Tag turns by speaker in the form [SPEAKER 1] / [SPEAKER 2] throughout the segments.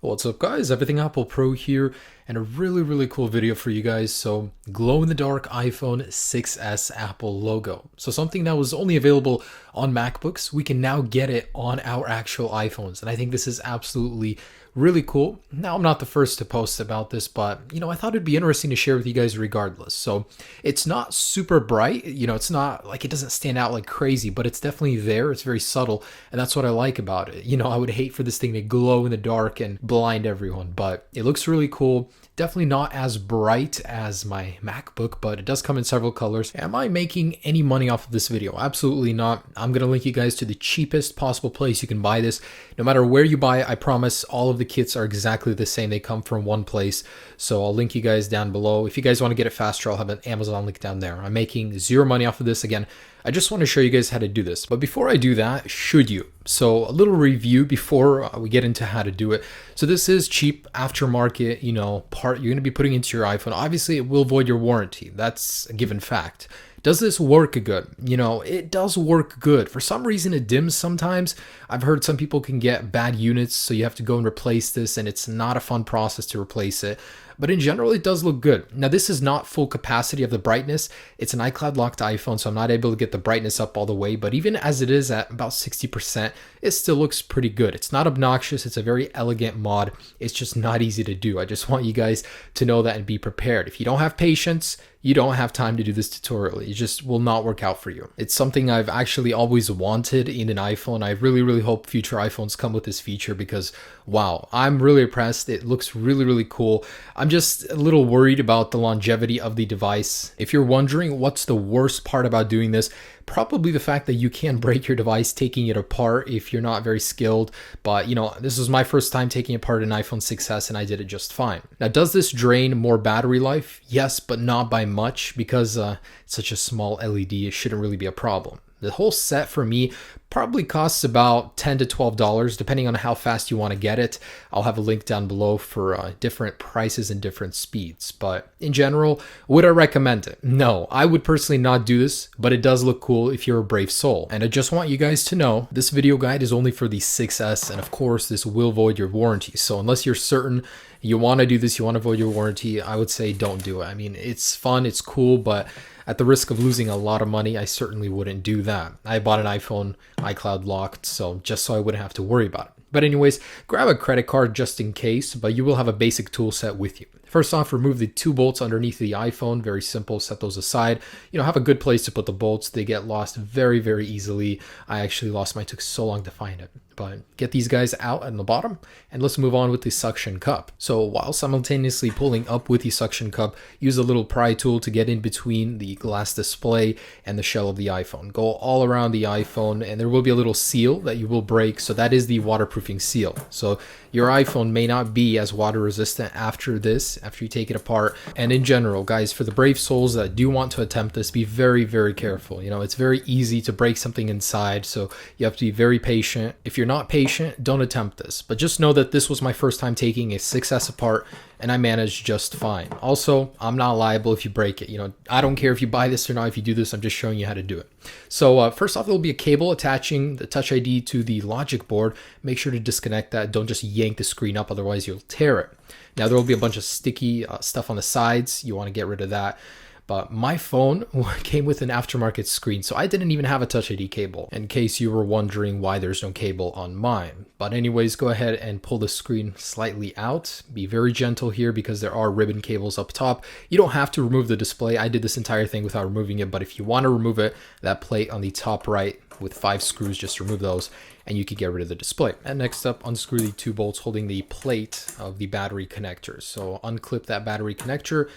[SPEAKER 1] What's up guys, Everything Apple Pro here, and a really cool video for you guys. So glow in the dark iPhone 6s Apple logo. So something that was only available on MacBooks, we can now get it on our actual iPhones. And I think this is absolutely really cool. Now, I'm not the first to post about this, but I thought it'd be interesting to share with you guys regardless. So it's not super bright, it's not like it doesn't stand out like crazy, but it's definitely there. It's very subtle, and that's what I like about it. I would hate for this thing to glow in the dark and blind everyone, but it looks really cool. Definitely not as bright as my MacBook, but it does come in several colors. Am I making any money off of this video? Absolutely not. I'm going to link you guys to the cheapest possible place you can buy this. No matter where you buy it, I promise all of the kits are exactly the same. They come from one place. So I'll link you guys down below. If you guys want to get it faster, I'll have an Amazon link down there. I'm making zero money off of this. Again, I just want to show you guys how to do this. But before I do that, should you? So a little review before we get into how to do it. So this is cheap aftermarket, part you're going to be putting into your iPhone. Obviously, it will void your warranty. That's a given fact. Does this work good? It does work good. For some reason, it dims sometimes. I've heard some people can get bad units, so you have to go and replace this, and it's not a fun process to replace it. But in general, it does look good. Now, this is not full capacity of the brightness. It's an iCloud locked iPhone, so I'm not able to get the brightness up all the way. But even as it is at about 60%, it still looks pretty good. It's not obnoxious. It's a very elegant mod. It's just not easy to do. I just want you guys to know that and be prepared. If you don't have patience, you don't have time to do this tutorial. It just will not work out for you. It's something I've actually always wanted in an iPhone. I really hope future iPhones come with this feature because, wow, I'm really impressed. It looks really cool. I'm just a little worried about the longevity of the device. If you're wondering what's the worst part about doing this, probably the fact that you can break your device taking it apart if you're not very skilled. But this was my first time taking apart an iPhone 6s and I did it just fine. Now, does this drain more battery life? Yes, but not by much because it's such a small LED. It shouldn't really be a problem. The whole set for me probably costs about $10 to $12 depending on how fast you want to get it. I'll have a link down below for different prices and different speeds. But in general, would I recommend it? No, I would personally not do this, but it does look cool if you're a brave soul. And I just want you guys to know this video guide is only for the 6S, and of course this will void your warranty. So unless you're certain you want to do this, you want to void your warranty, I would say don't do it. I mean, it's fun, it's cool, but at the risk of losing a lot of money, I certainly wouldn't do that. I bought an iPhone iCloud locked, so just so I wouldn't have to worry about it. But anyways, grab a credit card just in case, but you will have a basic tool set with you. First off, remove the 2 bolts underneath the iPhone. Very simple, set those aside. Have a good place to put the bolts. They get lost very easily. I actually lost mine, took so long to find it. But get these guys out on the bottom, and let's move on with the suction cup. So while simultaneously pulling up with the suction cup, use a little pry tool to get in between the glass display and the shell of the iPhone. Go all around the iPhone, and there will be a little seal that you will break. So that is the waterproofing seal. So your iPhone may not be as water resistant after this, after you take it apart. And in general, guys, for the brave souls that do want to attempt this, be very careful. It's very easy to break something inside, so you have to be very patient. If you're not patient, don't attempt this. But just know that this was my first time taking a 6S apart, and I managed just fine. Also, I'm not liable if you break it. I don't care if you buy this or not. If you do this, I'm just showing you how to do it. So first off, there'll be a cable attaching the Touch ID to the logic board. Make sure to disconnect that. Don't just yank the screen up, otherwise you'll tear it. Now, there will be a bunch of sticky stuff on the sides. You want to get rid of that. But my phone came with an aftermarket screen, so I didn't even have a Touch ID cable, in case you were wondering why there's no cable on mine. But anyways, go ahead and pull the screen slightly out. Be very gentle here because there are ribbon cables up top. You don't have to remove the display. I did this entire thing without removing it, but if you want to remove it, that plate on the top right with 5 screws, just remove those and you can get rid of the display. And next up, unscrew the 2 bolts holding the plate of the battery connectors. So unclip that battery connector.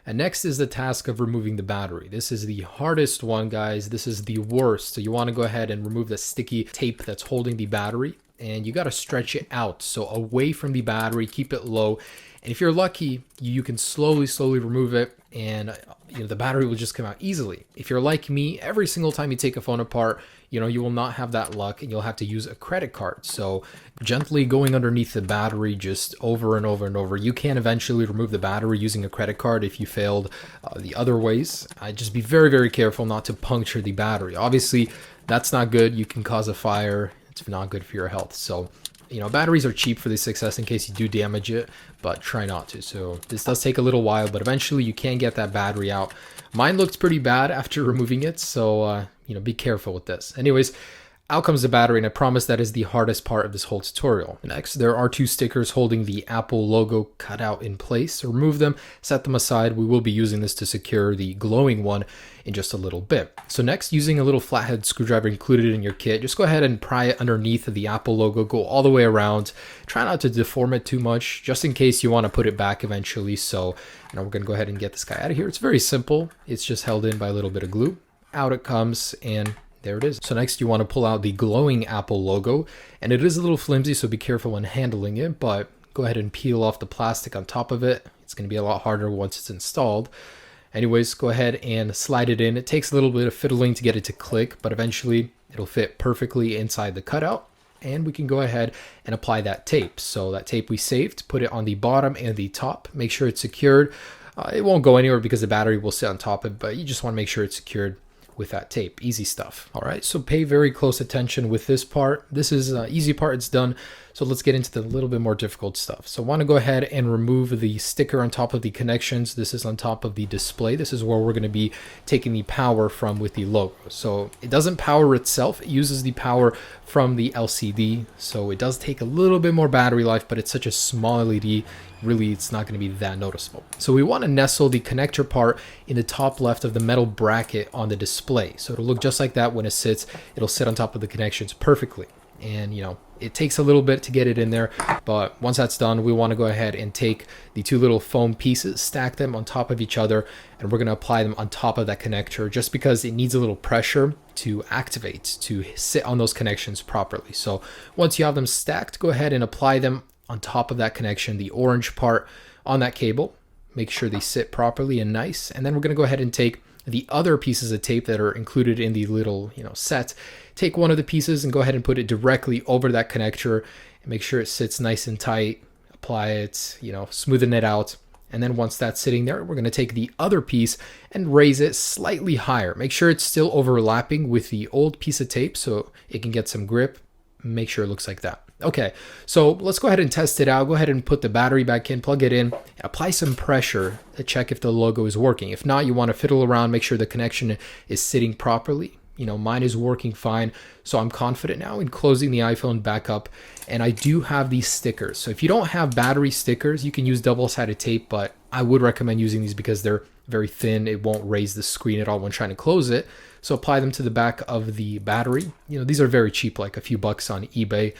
[SPEAKER 1] And next is the task of removing the battery. This is the hardest one, guys. This is the worst. So you want to go ahead and remove the sticky tape that's holding the battery, and you got to stretch it out. So away from the battery, keep it low. And if you're lucky, you can slowly remove it, and the battery will just come out easily. If you're like me, every single time you take a phone apart, you will not have that luck, and you'll have to use a credit card. So gently going underneath the battery, just over and over. You can eventually remove the battery using a credit card if you failed the other ways. Just be very careful not to puncture the battery. Obviously, that's not good. You can cause a fire. It's not good for your health. So You know, batteries are cheap for the 6S in case you do damage it, but try not to. So this does take a little while, but eventually you can get that battery out. Mine looked pretty bad after removing it, so you know, be careful with this. Anyways, out comes the battery, and I promise that is the hardest part of this whole tutorial. Next, there are 2 stickers holding the Apple logo cut out in place. So remove them, set them aside. We will be using this to secure the glowing one in just a little bit. So next, using a little flathead screwdriver included in your kit, just go ahead and pry it underneath the Apple logo, go all the way around. Try not to deform it too much, just in case you want to put it back eventually. So, you know, we're going to go ahead and get this guy out of here. It's very simple. It's just held in by a little bit of glue. Out it comes, and there it is. So next you want to pull out the glowing Apple logo, and it is a little flimsy, so be careful when handling it, but go ahead and peel off the plastic on top of it. It's going to be a lot harder once it's installed. Anyways, go ahead and slide it in. It takes a little bit of fiddling to get it to click, but eventually it'll fit perfectly inside the cutout, and we can go ahead and apply that tape. So that tape we saved, put it on the bottom and the top. Make sure it's secured. It won't go anywhere because the battery will sit on top of it, but you just want to make sure it's secured with that tape. Easy stuff. All right, so pay very close attention with this part. This is easy part, it's done. So let's get into the little bit more difficult stuff. So I want to go ahead and remove the sticker on top of the connections. This is on top of the display. This is where we're going to be taking the power from with the logo. So it doesn't power itself, it uses the power from the LCD. So it does take a little bit more battery life, but it's such a small LED, really it's not going to be that noticeable. So we want to nestle the connector part in the top left of the metal bracket on the display. So it'll look just like that when it sits. It'll sit on top of the connections perfectly. And you know, it takes a little bit to get it in there, but once that's done, we want to go ahead and take the 2 little foam pieces, stack them on top of each other, and we're going to apply them on top of that connector just because it needs a little pressure to activate, to sit on those connections properly. So once you have them stacked, go ahead and apply them on top of that connection, the orange part on that cable. Make sure they sit properly and nice, and then we're going to go ahead and take the other pieces of tape that are included in the little, you know, set. Take one of the pieces and go ahead and put it directly over that connector and make sure it sits nice and tight. Apply it, you know, smoothen it out. And then once that's sitting there, we're going to take the other piece and raise it slightly higher. Make sure it's still overlapping with the old piece of tape so it can get some grip. Make sure it looks like that. Okay, so let's go ahead and test it out. Go ahead and put the battery back in, plug it in, and apply some pressure to check if the logo is working. If not, you want to fiddle around, make sure the connection is sitting properly. You know, mine is working fine, so I'm confident now in closing the iPhone back up. And I do have these stickers. So if you don't have battery stickers, you can use double-sided tape, but I would recommend using these because they're very thin. It won't raise the screen at all when trying to close it. So apply them to the back of the battery. You know, these are very cheap, like a few bucks on eBay.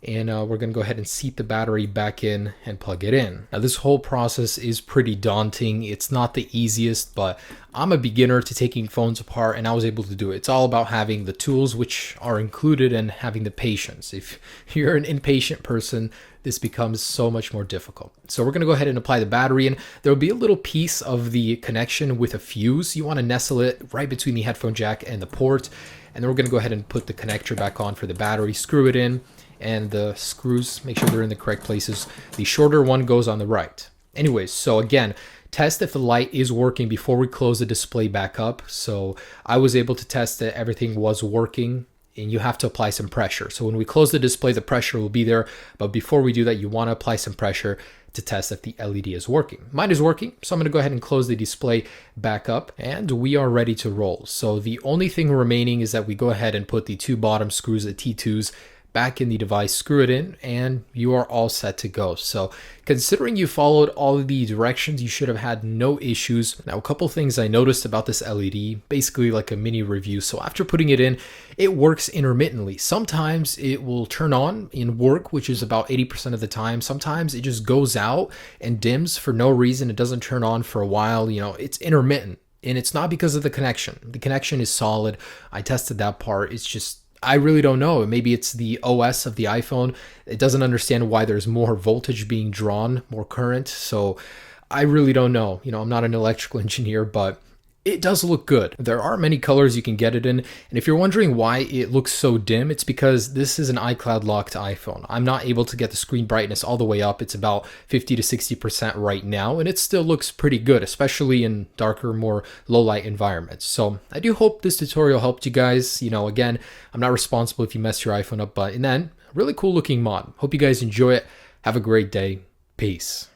[SPEAKER 1] And we're going to go ahead and seat the battery back in and plug it in. Now this whole process is pretty daunting. It's not the easiest, but I'm a beginner to taking phones apart and I was able to do it. It's all about having the tools which are included and having the patience. If you're an impatient person, this becomes so much more difficult. So we're going to go ahead and apply the battery in. There will be a little piece of the connection with a fuse. You want to nestle it right between the headphone jack and the port. And then we're going to go ahead and put the connector back on for the battery, screw it in, and the screws, make sure they're in the correct places. The shorter one goes on the right. Anyways, so again, test if the light is working before we close the display back up. So I was able to test that everything was working, and you have to apply some pressure. So when we close the display, the pressure will be there. But before we do that, you want to apply some pressure to test if the LED is working. Mine is working, so I'm going to go ahead and close the display back up, and we are ready to roll. So the only thing remaining is that we go ahead and put the 2 bottom screws, the T2s, back in the device, screw it in, and you are all set to go. So considering you followed all of the directions, you should have had no issues. Now, a couple things I noticed about this LED, basically like a mini review. So after putting it in, it works intermittently. Sometimes it will turn on and work, which is about 80% of the time. Sometimes it just goes out and dims for no reason. It doesn't turn on for a while. You know, it's intermittent, and it's not because of the connection. The connection is solid. I tested that part. It's just, I really don't know. Maybe it's the OS of the iPhone. It doesn't understand why there's more voltage being drawn, more current. So I really don't know. You know, I'm not an electrical engineer, but it does look good. There are many colors you can get it in. And if you're wondering why it looks so dim, it's because this is an iCloud locked iPhone. I'm not able to get the screen brightness all the way up. It's about 50 to 60% right now, and it still looks pretty good, especially in darker, more low light environments. So I do hope this tutorial helped you guys. You know, again, I'm not responsible if you mess your iPhone up, but in the end, Really cool looking mod. Hope you guys enjoy it. Have a great day. Peace.